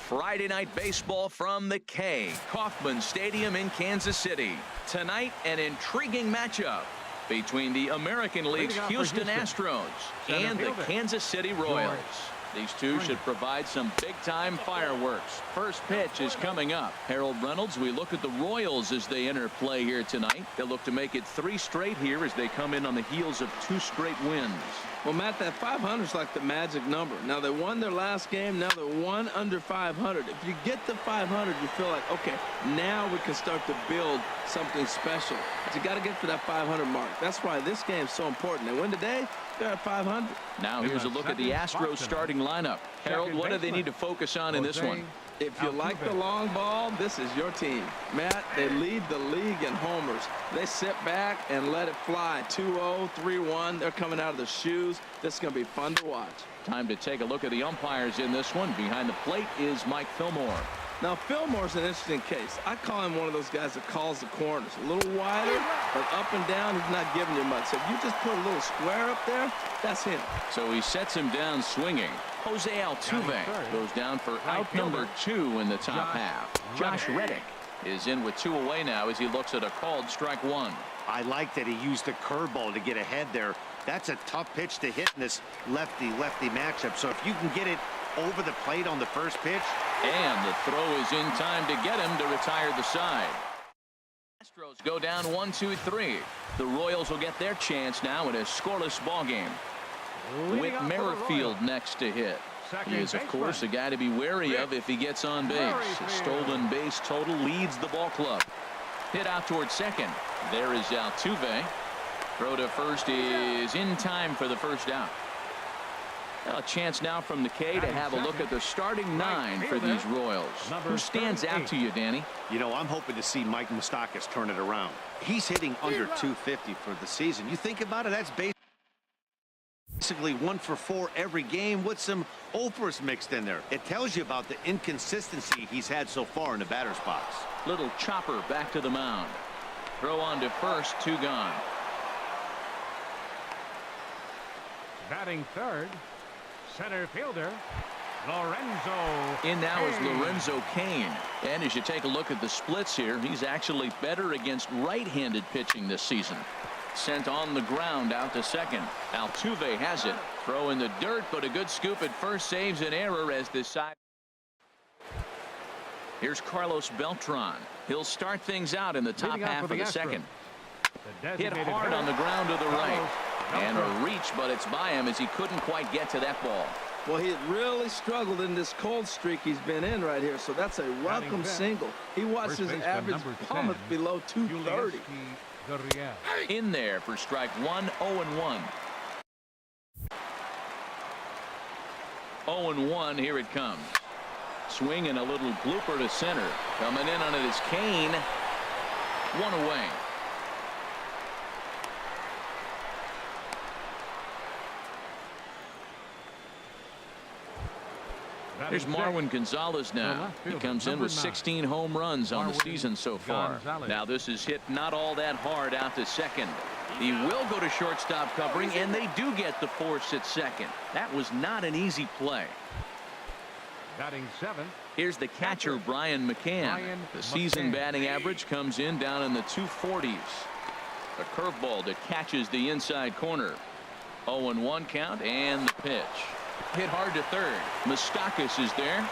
Friday night baseball from the K, Kauffman Stadium in Kansas City. Tonight, an intriguing matchup between the American League's Houston Astros and the Kansas City Royals. These two should provide some big-time fireworks. First pitch is coming up. Harold Reynolds, we look at the Royals as they enter play here tonight. They'll look to make it 3 straight here as they come in on the heels of 2 straight wins. Well, Matt, that 500 is like the magic number. Now, they won their last game. Now they're 1 under 500. If you get to 500, you feel like, okay, now we can start to build something special. But you got to get to that 500 mark. That's why this game is so important. They win today, they're at 500. Now here's a look at the Astros starting lineup. Harold, what do they need to focus on in this one? If you like the long ball, this is your team. Matt, they lead the league in homers. They sit back and let it fly. 2-0, 3-1. They're coming out of their shoes. This is going to be fun to watch. Time to take a look at the umpires in this one. Behind the plate is Mike Fillmore. Now, Fillmore's an interesting case. I call him one of those guys that calls the corners. A little wider, but up and down, he's not giving you much. So if you just put a little square up there, that's him. So he sets him down swinging. Jose Altuve goes down for out number 2 in the top half. Josh Reddick is in with 2 away now as he looks at a called strike 1. I like that he used the curveball to get ahead there. That's a tough pitch to hit in this lefty-lefty matchup. So if you can get it over the plate on the first pitch. And the throw is in time to get him to retire the side. Astros go down 1-2-3. The Royals will get their chance now in a scoreless ball game. Whit Merrifield next to hit. He is, of course, a guy to be wary of if he gets on base. A stolen base total leads the ball club. Hit out towards second. There is Altuve. Throw to first is in time for the first out. A chance now from the K to have a look at the starting 9 for these Royals. Who stands out to you, Danny? You know, I'm hoping to see Mike Moustakas turn it around. He's hitting under 250 for the season. You think about it, that's basically 1 for 4 every game with some overs mixed in there. It tells you about the inconsistency he's had so far in the batter's box. Little chopper back to the mound. Throw on to first, 2 gone. Batting third, center fielder Lorenzo. In now is Lorenzo Cain. And as you take a look at the splits here, he's actually better against right-handed pitching this season. Sent on the ground out to second. Altuve has it. Throw in the dirt, but a good scoop at first saves an error as this side. Here's Carlos Beltran. He'll start things out in the top half of the second. Hit hard on the ground to the right. And a reach, but it's by him as he couldn't quite get to that ball. Well, he had really struggled in this cold streak he's been in right here, so that's a welcome single. He watched his average plummet below 230. In there for strike 1, 0-1. 0-1, here it comes. Swing and a little blooper to center. Coming in on it is Cain. 1 away. Here's Marwin Gonzalez now. He comes in with 16 home runs on the season so far. Now this is hit not all that hard out to second. He will go to shortstop covering, and they do get the force at second. That was not an easy play. Batting 7. Here's the catcher, Brian McCann. The season batting average comes in down in the 240s. A curveball that catches the inside corner. 0-1 count and the pitch. Hit hard to third. Moustakas is there.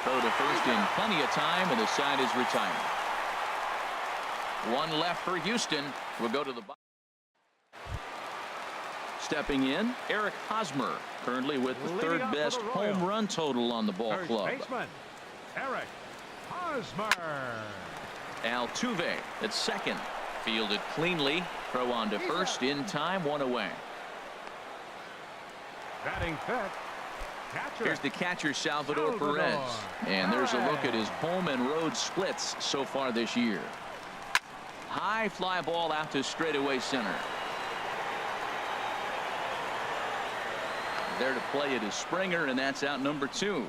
Throw to first in plenty of time, and the side is retired. 1 left for Houston. We'll go to the bottom. Stepping in, Eric Hosmer, currently with the 3rd best home run total on the ball club. Eric Hosmer. Altuve at second. Fielded cleanly. Throw on to first in time, 1 away. Batting fifth, catcher. Here's the catcher, Salvador Perez. And there's a look at his home and road splits so far this year. High fly ball out to straightaway center. There to play it is Springer, and that's out number 2.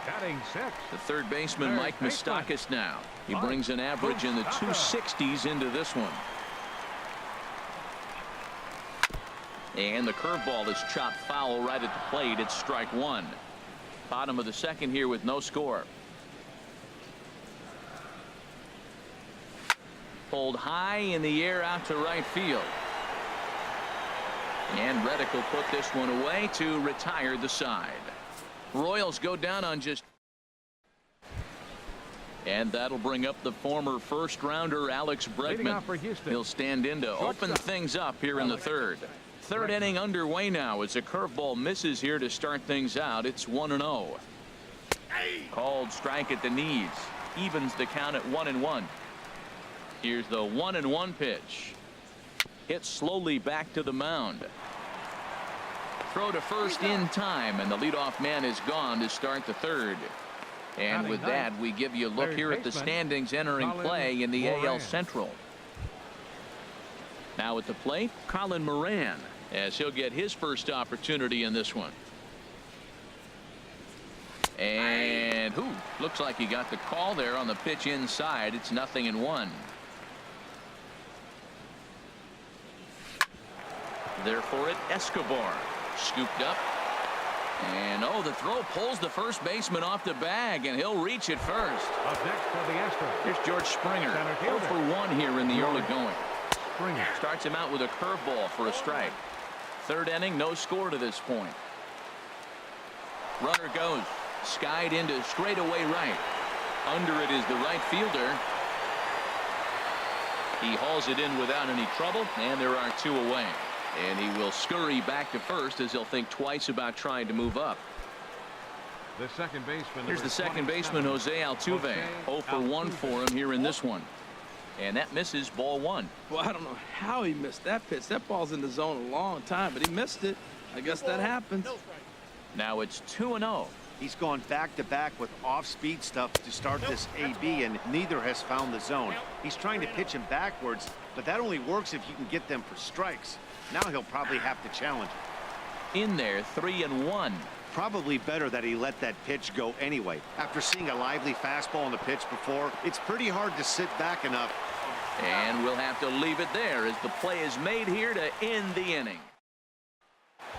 Batting 6. The 3rd baseman, Mike Moustakas now. He brings an average in the 260s into this one. And the curveball is chopped foul right at the plate. It's strike 1. Bottom of the second here with no score. Pulled high in the air out to right field. And Reddick will put this one away to retire the side. Royals go down on just. And that'll bring up the former first-rounder Alex Bregman. He'll stand in to open things up here in the third. Third inning underway now as a curveball misses here to start things out. It's 1-0. Called strike at the knees. Evens the count at 1-1. Here's the 1-1 pitch. Hit slowly back to the mound. Throw to first in time, and the leadoff man is gone to start the third. And with that, we give you a look here at the standings entering play in the AL Central. Now at the plate, Colin Moran, as he'll get his first opportunity in this one. And looks like he got the call there on the pitch inside. It's 0-1. There for it, Escobar. Scooped up. And the throw pulls the first baseman off the bag, and he'll reach it first. Up next for the Astros. Here's George Springer. 0 for 1 here in the early going. Springer starts him out with a curveball for a strike. Third inning, no score to this point. Runner goes. Skied into straightaway right. Under it is the right fielder. He hauls it in without any trouble, and there are 2 away. And he will scurry back to first as he'll think twice about trying to move up. The second baseman. Here's the second baseman, Jose Altuve. 0 for 1 for him here in this one. And that misses, ball 1. Well, I don't know how he missed that pitch. That ball's in the zone a long time, but he missed it. I guess that happens. Now it's 2-0. He's gone back-to-back with off-speed stuff to start this AB, and neither has found the zone. He's trying to pitch him backwards, but that only works if you can get them for strikes. Now he'll probably have to challenge him. In there, 3-1. Probably better that he let that pitch go anyway. After seeing a lively fastball on the pitch before, it's pretty hard to sit back enough. And we'll have to leave it there as the play is made here to end the inning.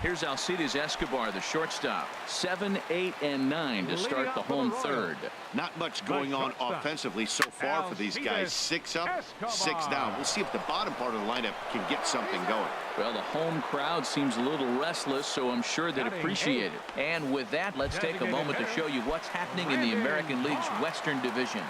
Here's Alcides Escobar, the shortstop. 7, 8, and 9 to start the home third. Not much going on offensively so far for these guys. 6 up, 6 down. We'll see if the bottom part of the lineup can get something going. Well, the home crowd seems a little restless, so I'm sure they'd appreciate it. And with that, let's take a moment to show you what's happening in the American League's Western Division.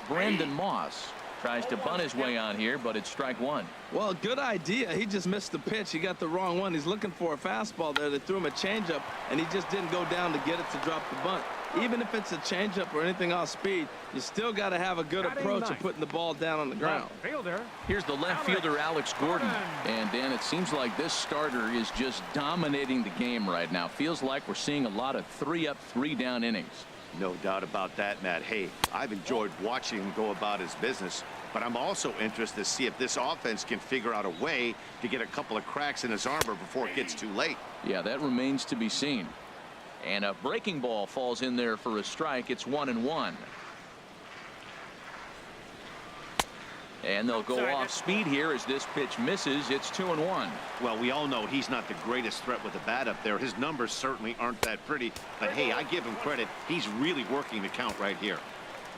Brandon Moss tries to bunt his way on here, but it's strike 1. Well, good idea. He just missed the pitch. He got the wrong one. He's looking for a fastball there. They threw him a changeup, and he just didn't go down to get it to drop the bunt. Even if it's a changeup or anything off speed, you still got to have a good approach of putting the ball down on the ground. Here's the left fielder, Alex Gordon. And, Dan, it seems like this starter is just dominating the game right now. Feels like we're seeing a lot of 3-up, 3-down innings. No doubt about that, Matt. Hey, I've enjoyed watching him go about his business, but I'm also interested to see if this offense can figure out a way to get a couple of cracks in his armor before it gets too late. Yeah, that remains to be seen. And a breaking ball falls in there for a strike. It's 1-1. And they'll go off speed here as this pitch misses. It's 2-1. Well, we all know he's not the greatest threat with the bat up there. His numbers certainly aren't that pretty. But, hey, I give him credit. He's really working the count right here.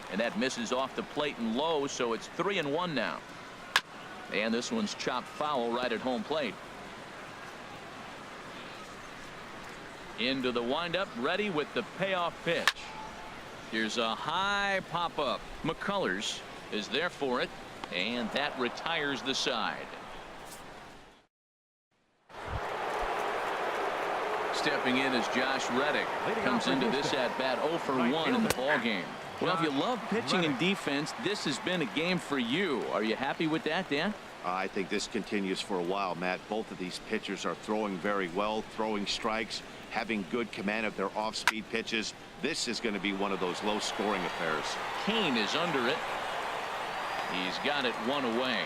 And that misses off the plate and low, so it's 3-1 now. And this one's chopped foul right at home plate. Into the windup, ready with the payoff pitch. Here's a high pop-up. McCullers is there for it. And that retires the side. Stepping in is Josh Reddick. Comes into this at-bat 0 for 1 in the ballgame. Well, if you love pitching and defense, this has been a game for you. Are you happy with that, Dan? I think this continues for a while, Matt. Both of these pitchers are throwing very well, throwing strikes, having good command of their off-speed pitches. This is going to be one of those low-scoring affairs. Kane is under it. He's got it 1 away.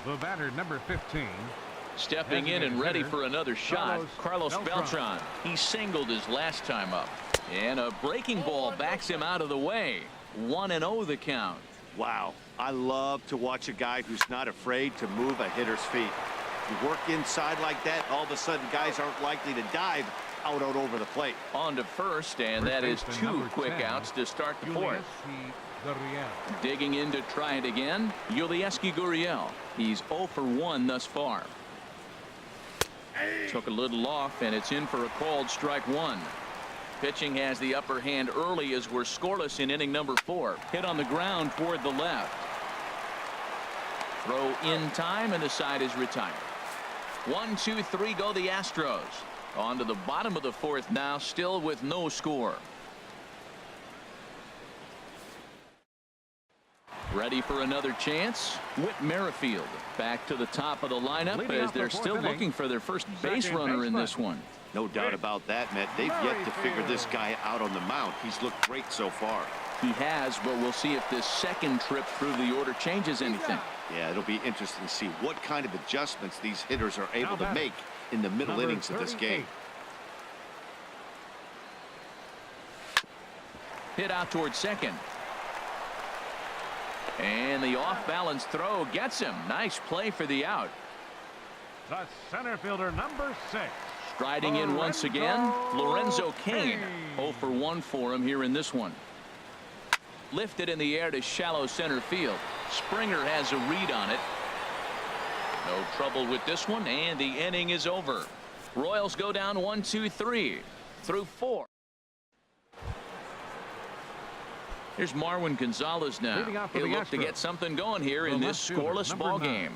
The batter, number 15. Stepping in and ready for another shot, Carlos Beltran. He singled his last time up. And a breaking ball backs him out of the way. 1-0 the count. Wow. I love to watch a guy who's not afraid to move a hitter's feet. You work inside like that, all of a sudden guys aren't likely to dive out over the plate. On to first, and that is 2 quick outs to start the fourth. Digging in to try it again, Yulieski Gurriel. He's 0 for 1 thus far. Took a little off, and it's in for a called strike 1. Pitching has the upper hand early as we're scoreless in inning number 4. Hit on the ground toward the left. Throw in time, and the side is retired. 1, 2, 3 go the Astros. On to the bottom of the fourth now, still with no score. Ready for another chance. Whit Merrifield back to the top of the lineup as they're still looking for their first base runner in this one. No doubt about that, Matt. They've yet to figure this guy out on the mound. He's looked great so far. He has, but we'll see if this second trip through the order changes anything. Yeah, it'll be interesting to see what kind of adjustments these hitters are able to make in the middle innings of this game. Hit out towards second. And the off-balance throw gets him. Nice play for the out. The center fielder, number 6. Striding in once again, Lorenzo Cain. 0 for 1 for him here in this one. Lifted in the air to shallow center field. Springer has a read on it. No trouble with this one, and the inning is over. Royals go down 1, 2, 3 through 4. Here's Marwin Gonzalez now. He'll look to get something going here in this scoreless ball game.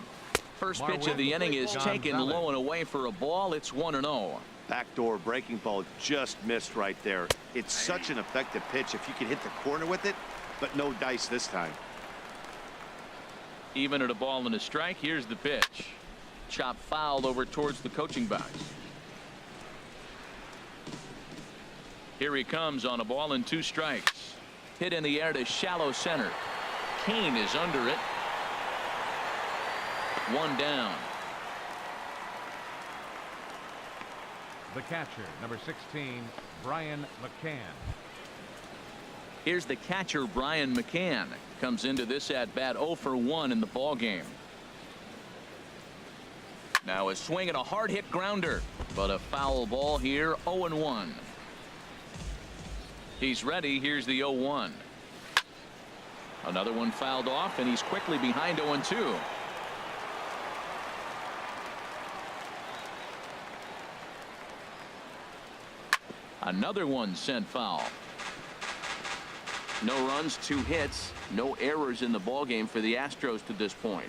First pitch of the inning is taken low and away for a ball. It's 1-0. Backdoor breaking ball just missed right there. It's such an effective pitch if you can hit the corner with it, but no dice this time. Even at a ball and a strike, here's the pitch. Chop fouled over towards the coaching box. Here he comes on a ball and 2 strikes. Hit in the air to shallow center. Cain is under it. 1 down. The catcher, number 16, Brian McCann. Here's the catcher, Brian McCann. Comes into this at bat 0 for 1 in the ball game. Now a swing and a hard hit grounder, but a foul ball here. 0-1. He's ready. Here's the 0-1. Another one fouled off, and he's quickly behind 0-2. Another one sent foul. No runs, 2 hits, no errors in the ballgame for the Astros to this point.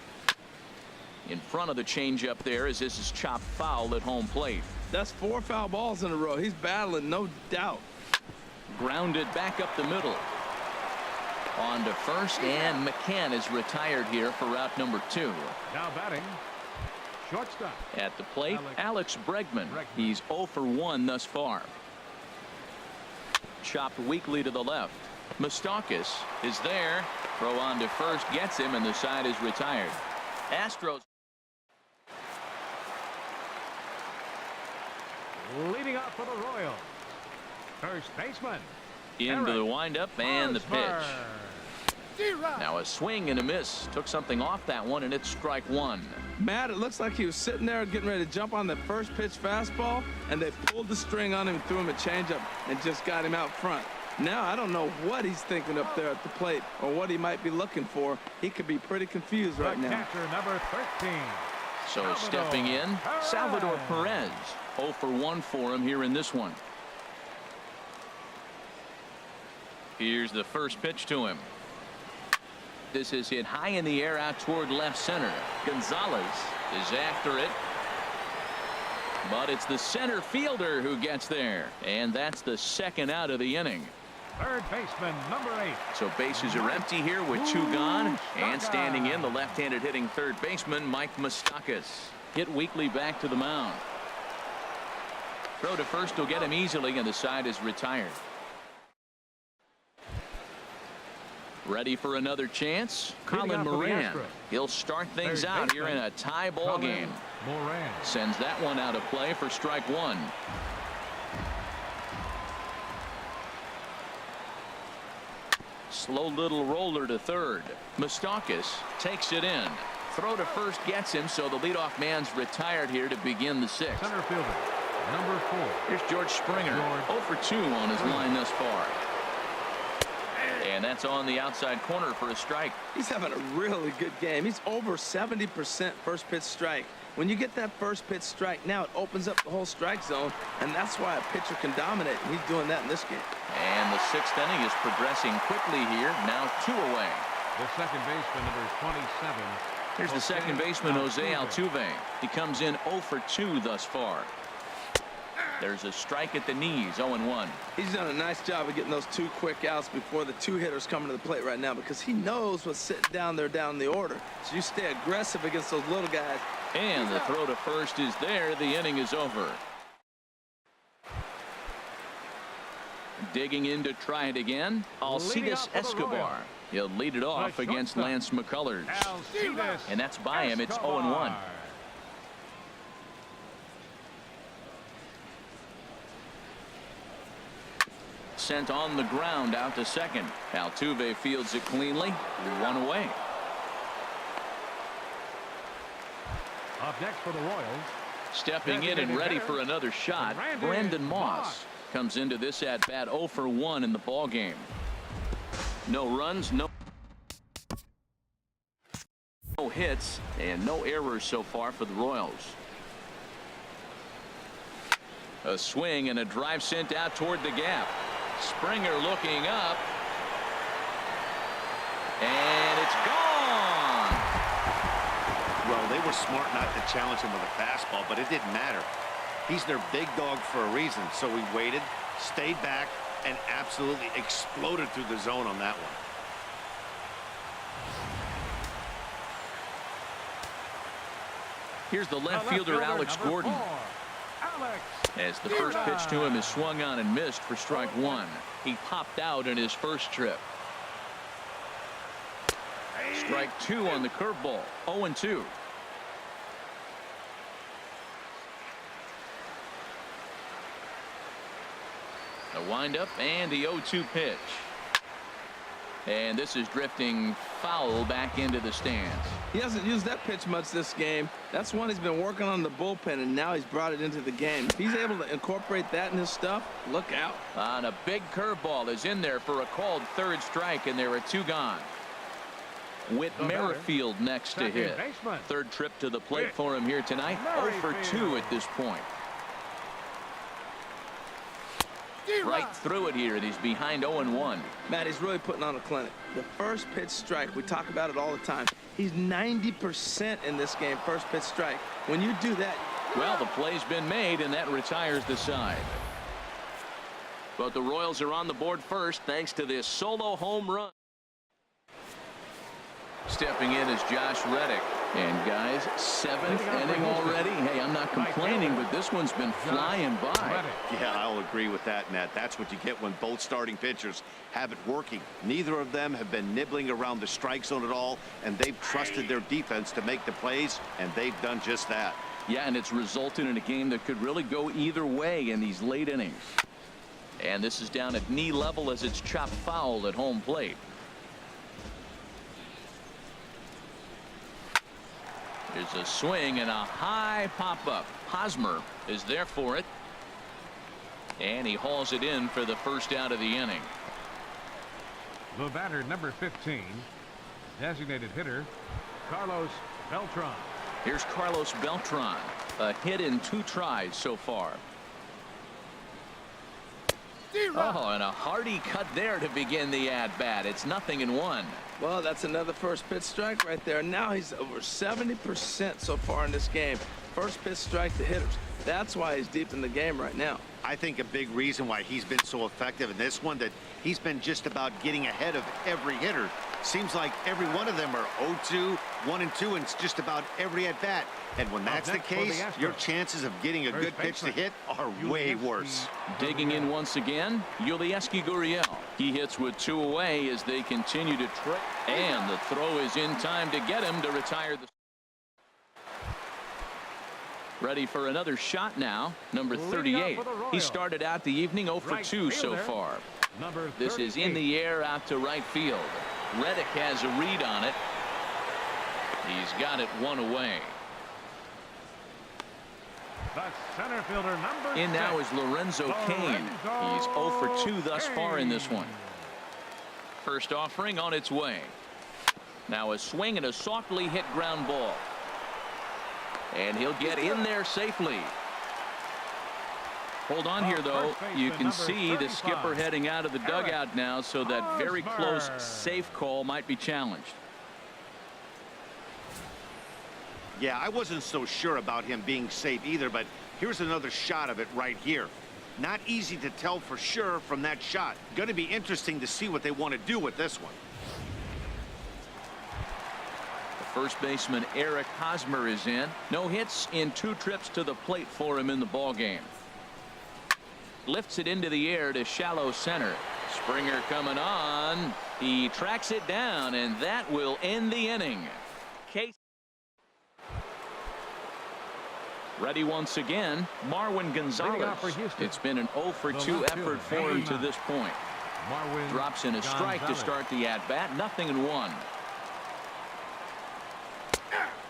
In front of the changeup there as this is chopped foul at home plate. That's 4 foul balls in a row. He's battling, no doubt. Grounded back up the middle. On to first, and McCann is retired here for route number 2. Now batting, shortstop. At the plate, Alex Bregman. He's 0 for 1 thus far. Chopped weakly to the left. Moustakas is there. Throw on to first gets him, and the side is retired. Astros. Leading off for the Royals, first baseman. Into the windup and the pitch. Now a swing and a miss. Took something off that one, and it's strike 1. Matt, it looks like he was sitting there getting ready to jump on the first pitch fastball, and they pulled the string on him and threw him a changeup and just got him out front. Now I don't know what he's thinking up there at the plate or what he might be looking for. He could be pretty confused right now. Catcher number 13. So stepping in, Salvador Perez. 0 for 1 for him here in this one. Here's the first pitch to him. This is hit high in the air out toward left center. Gonzalez is after it. But it's the center fielder who gets there. And that's the second out of the inning. Third baseman, number 8. So bases are empty here with 2 gone. And standing in, the left-handed hitting third baseman, Mike Moustakas. Hit weakly back to the mound. Throw to first will get him easily, and the side is retired. Ready for another chance? Colin Moran. He'll start things out here in a tie ball game. Sends that one out of play for strike 1. Slow little roller to third. Moustakas takes it in. Throw to first gets him, so the leadoff man's retired here to begin the sixth. Center fielder, number 4. Here's George Springer, 0 for 2 on his line thus far. And that's on the outside corner for a strike. He's having a really good game. He's over 70% first pitch strike. When you get that first pitch strike, now it opens up the whole strike zone, and that's why a pitcher can dominate, and he's doing that in this game. And the sixth inning is progressing quickly here. Now 2 away. The second baseman, number 27. Here's the second baseman, Jose Altuve. He comes in 0 for 2 thus far. There's a strike at the knees, 0-1. He's done a nice job of getting those 2 quick outs before the 2 hitters coming to the plate right now, because he knows what's sitting down there down the order. So you stay aggressive against those little guys. And the throw to first is there. The inning is over. Digging in to try it again, Alcides Escobar. He'll lead it off against Lance McCullers. And that's by him. It's 0-1. Sent on the ground out to second. Altuve fields it cleanly. 1 away. Up next for the Royals. Stepping in and ready for another shot, Brandon Moss comes into this at bat 0 for 1 in the ball game. No runs, no hits, and no errors so far for the Royals. A swing and a drive sent out toward the gap. Springer looking up, and it's gone. Well, they were smart not to challenge him with a fastball, but it didn't matter. He's their big dog for a reason, so he waited, stayed back, and absolutely exploded through the zone on that one. Here's the left fielder, Alex Gordon. As the first pitch to him is swung on and missed for strike 1. He popped out in his first trip. Strike 2 on the curveball. 0-2. A windup and the 0-2 pitch. And this is drifting foul back into the stands. He hasn't used that pitch much this game. That's one he's been working on the bullpen, and now he's brought it into the game. If he's able to incorporate that in his stuff, look out. On a big curveball is in there for a called third strike, and there are 2 gone. Whit Merrifield next to hit. Third trip to the plate for him here tonight. 0 for 2 at this point. Right through it here, and he's behind 0-1. Matt, he's really putting on a clinic. The first pitch strike, we talk about it all the time. He's 90% in this game, first pitch strike. When you do that... Well, the play's been made, and that retires the side. But the Royals are on the board first, thanks to this solo home run. Stepping in is Josh Reddick. And guys, 7th inning already. Hey, I'm not complaining, but this one's been flying by. Yeah, I'll agree with that, Nat. That's what you get when both starting pitchers have it working. Neither of them have been nibbling around the strike zone at all, and they've trusted their defense to make the plays, and they've done just that. Yeah, and it's resulted in a game that could really go either way in these late innings. And this is down at knee level as it's chopped foul at home plate. There's a swing and a high pop-up. Hosmer is there for it. And he hauls it in for the first out of the inning. The batter, number 15, designated hitter, Carlos Beltran. Here's Carlos Beltran. A hit in 2 tries so far. Oh, and a hearty cut there to begin the at-bat. It's 0-1. Well, that's another first pitch strike right there. Now he's over 70% so far in this game. First pitch strike to hitters. That's why he's deep in the game right now. I think a big reason why he's been so effective in this one, that he's been just about getting ahead of every hitter. Seems like every one of them are 0-2, 1-2, and it's just about every at-bat. And when that's the case, your chances of getting a good pitch to hit are way worse. Digging in once again, Yulieski Gurriel. He hits with 2 away as they continue to trail. And the throw is in time to get him to retire the... Ready for another shot now, number 38. He started out the evening 0 for 2 so far. This is in the air out to right field. Reddick has a read on it. He's got it one away. The center fielder, number In now 6, is Lorenzo Cain. He's 0 for 2 thus far in this one. First offering on its way. Now a swing and a softly hit ground ball. And he'll get in there safely. Hold on here, though. You can see the skipper heading out of the dugout now, so that very close safe call might be challenged. Yeah, I wasn't so sure about him being safe either, but here's another shot of it right here. Not easy to tell for sure from that shot. Going to be interesting to see what they want to do with this one. The first baseman Eric Hosmer is in. No hits in 2 trips to the plate for him in the ball game. Lifts it into the air to shallow center. Springer coming on. He tracks it down, and that will end the inning. Case ready once again, Marwin Gonzalez. It's been an 0 for 2 effort for him to this point. Drops in a strike to start the at-bat. 0-1.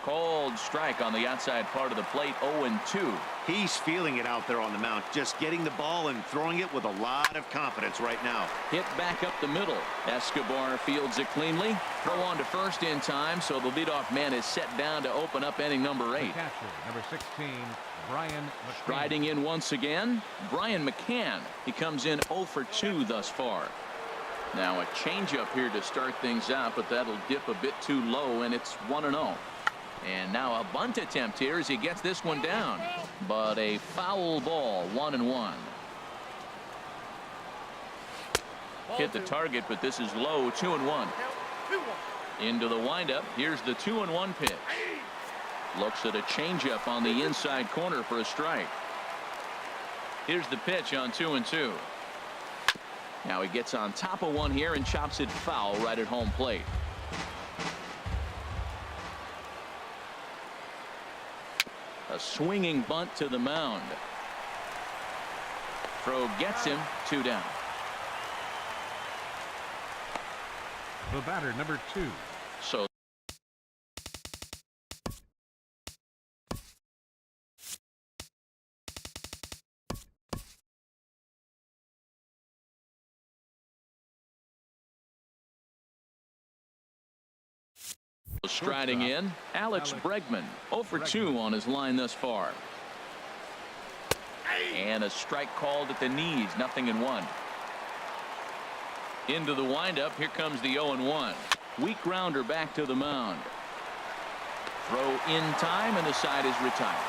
Cold strike on the outside part of the plate. 0-2. He's feeling it out there on the mound, just getting the ball and throwing it with a lot of confidence right now. Hit back up the middle. Escobar fields it cleanly. Throw on to first in time, so the leadoff man is set down to open up inning number 8. Catcher, number 16, Brian McCann. Striding in once again, Brian McCann. He comes in 0 for 2 thus far. Now a changeup here to start things out, but that'll dip a bit too low, and it's 1-0. And now a bunt attempt here as he gets this one down, but a foul ball. 1-1. Hit the target, but this is low. 2-1. Into the windup. Here's the 2-1 pitch. Looks at a changeup on the inside corner for a strike. Here's the pitch on 2-2. Now he gets on top of one here and chops it foul right at home plate. A swinging bunt to the mound. Throw gets him. 2 down. The batter, number 2. So striding in, Alex Bregman. 0 for 2 on his line thus far. And a strike called at the knees. 0-1. Into the windup. Here comes the 0-1. Weak grounder back to the mound. Throw in time, and the side is retired.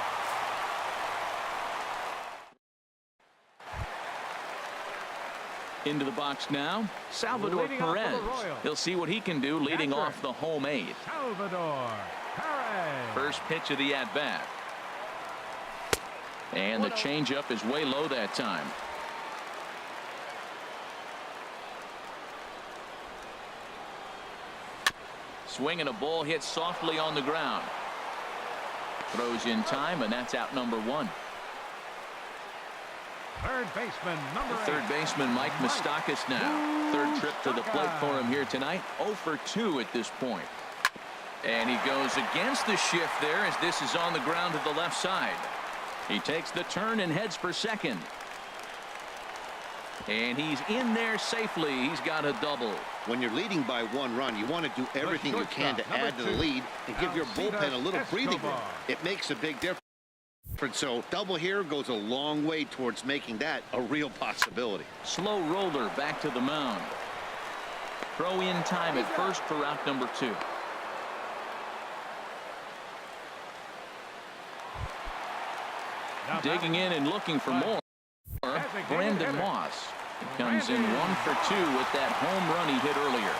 Into the box now, Salvador Perez. He'll see what he can do leading off the home 8. Salvador Perez. First pitch of the at-bat. And the changeup is way low that time. Swinging a ball hit softly on the ground. Throws in time, and that's out number 1. Third baseman, number 8. Third baseman Mike Moustakas now. Third trip to the plate for him here tonight. 0 for 2 at this point. And he goes against the shift there as this is on the ground to the left side. He takes the turn and heads for second. And he's in there safely. He's got a double. When you're leading by 1 run, you want to do everything you can to add to the lead and give your bullpen a little breathing room. It makes a big difference. So double here goes a long way towards making that a real possibility. Slow roller back to the mound. Throw in time at first for out number 2. Digging in and looking for more. Brandon Moss. He comes in 1 for 2 with that home run he hit earlier.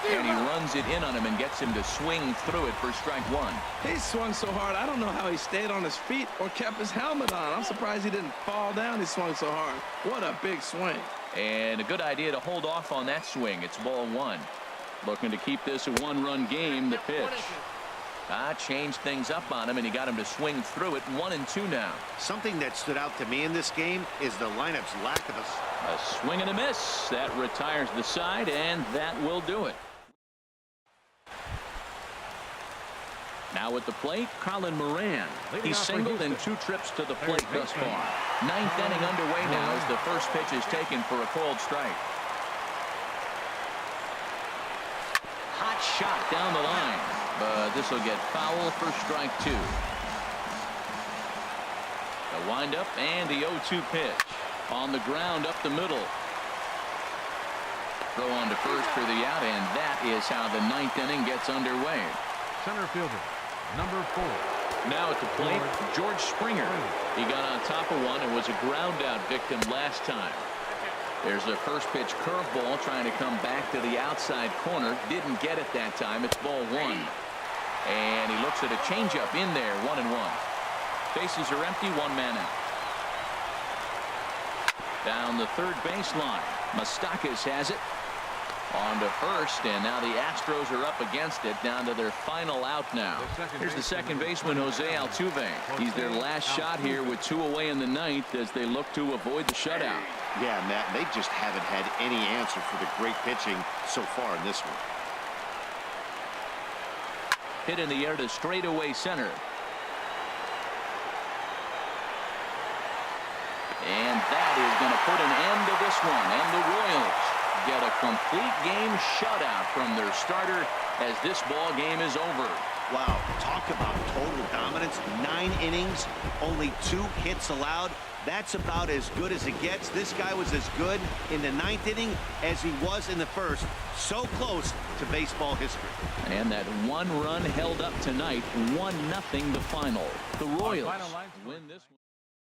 And he runs it in on him and gets him to swing through it for strike 1. He swung so hard, I don't know how he stayed on his feet or kept his helmet on. I'm surprised he didn't fall down. He swung so hard. What a big swing. And a good idea to hold off on that swing. It's ball 1. Looking to keep this a 1-run game. The pitch. Changed things up on him, and he got him to swing through it. 1-2 now. Something that stood out to me in this game is the lineup's lack of a swing and a miss. That retires the side, and that will do it. Now at the plate, Colin Moran. He's singled in 2 trips to the plate thus far. 9th inning underway now as the first pitch is taken for a called strike. Hot shot down the line, but this will get foul for strike 2. The windup and the 0-2 pitch. On the ground up the middle. Throw on to first for the out, and that is how the 9th inning gets underway. Center fielder, number 4. Now at the plate, George Springer. He got on top of one and was a ground out victim last time. There's a first pitch curveball trying to come back to the outside corner. Didn't get it that time. It's ball 1. And he looks at a changeup in there, 1-1. Bases are empty, 1 man out. Down the third baseline. Moustakas has it. On to first, and now the Astros are up against it, down to their final out now. Here's the second baseman, Jose Altuve. He's their last shot here with 2 away in the 9th as they look to avoid the shutout. Yeah, Matt, they just haven't had any answer for the great pitching so far in this one. Hit in the air to straightaway center. And that is going to put an end to this one, and the Royals get a complete game shutout from their starter as this ball game is over. Wow, talk about total dominance. 9 innings, only 2 hits allowed. That's about as good as it gets. This guy was as good in the 9th inning as he was in the first. So close to baseball history. And that 1 run held up tonight, 1-0 the final. The Royals win this one.